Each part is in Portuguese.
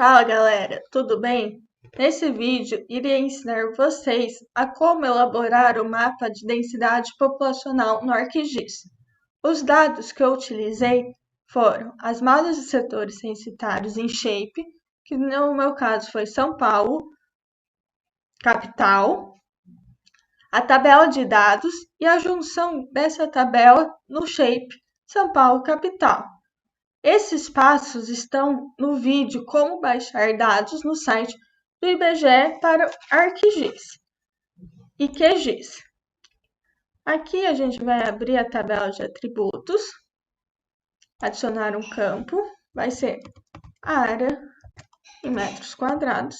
Fala galera, tudo bem? Nesse vídeo, irei ensinar vocês a como elaborar o mapa de densidade populacional no ArcGIS. Os dados que eu utilizei foram as malhas de setores censitários em Shape, que no meu caso foi São Paulo, capital, a tabela de dados e a junção dessa tabela no Shape São Paulo, capital. Esses passos estão no vídeo Como baixar dados no site do IBGE para ArcGIS e QGIS. Aqui a gente vai abrir a tabela de atributos, adicionar um campo, vai ser a área em metros quadrados,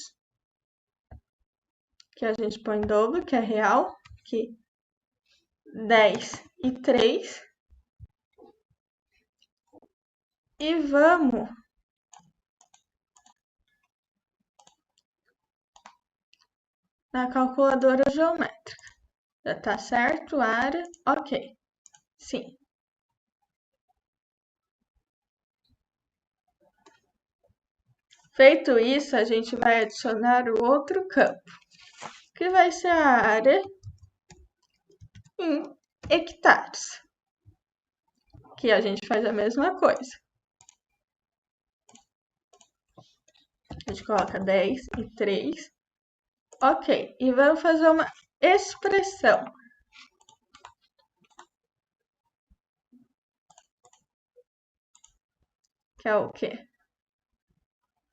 que a gente põe dobro, que é real, que 10,3. E vamos na calculadora geométrica. Já tá certo? Área, ok. Sim. Feito isso, a gente vai adicionar o outro campo, que vai ser a área em hectares, que a gente faz a mesma coisa. A gente coloca 10,3. Ok, e vamos fazer uma expressão. Que é o quê?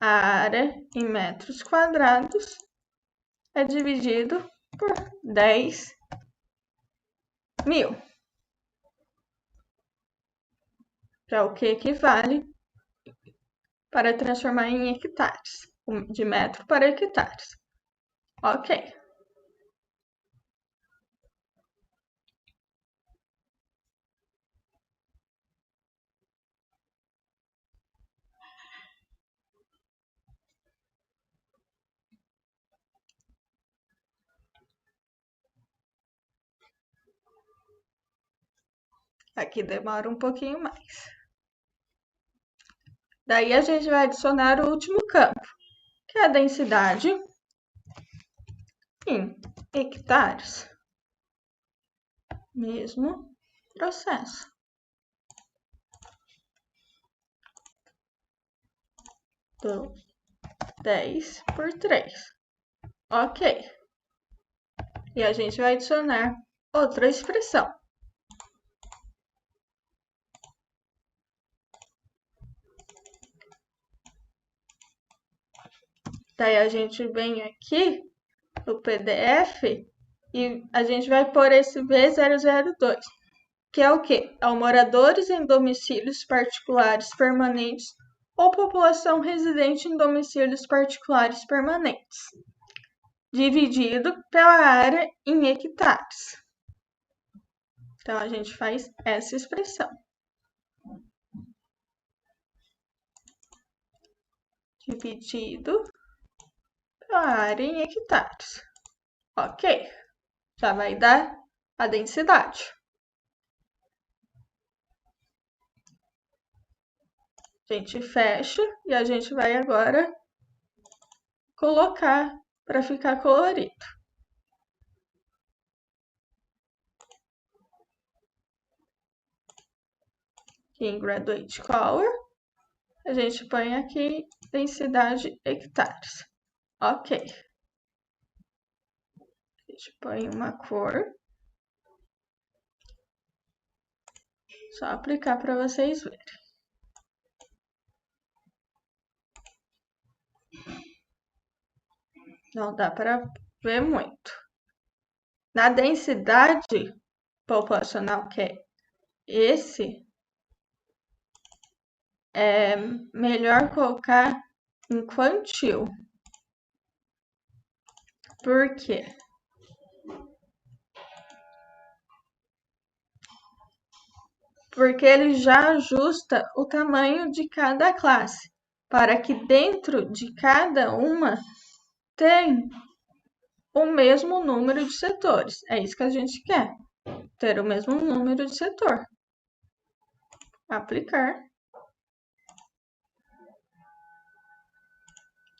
A área em metros quadrados é dividido por 10.000. Para o que equivale para transformar em hectares, de metro para hectares. Ok. Aqui demora um pouquinho mais. Daí a gente vai adicionar o último campo, que é a densidade em hectares. Mesmo processo. Então, 10 por 3. Ok. E a gente vai adicionar outra expressão. Daí a gente vem aqui no PDF e a gente vai pôr esse V002, que é o quê? É o moradores em domicílios particulares permanentes ou população residente em domicílios particulares permanentes, dividido pela área em hectares. Então, a gente faz essa expressão. Dividido pela área em hectares. Ok, já vai dar a densidade. A gente fecha e a gente vai agora colocar para ficar colorido. Em Graduate Color, a gente põe aqui densidade hectares. Ok. A gente põe uma cor. Só aplicar para vocês verem. Não dá para ver muito. Na densidade populacional, que é esse, é melhor colocar em quantil. Por quê? Porque ele já ajusta o tamanho de cada classe, para que dentro de cada uma tem o mesmo número de setores. É isso que a gente quer, ter o mesmo número de setor. Aplicar.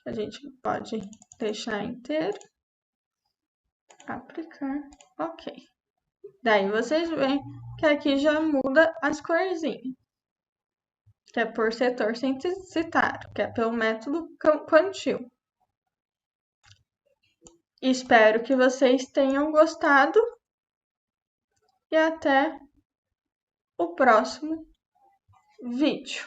A gente pode deixar inteiro, aplicar, ok. Daí vocês veem que aqui já muda as corzinhas, que é por setor censitário, que é pelo método Quantil. Espero que vocês tenham gostado e até o próximo vídeo.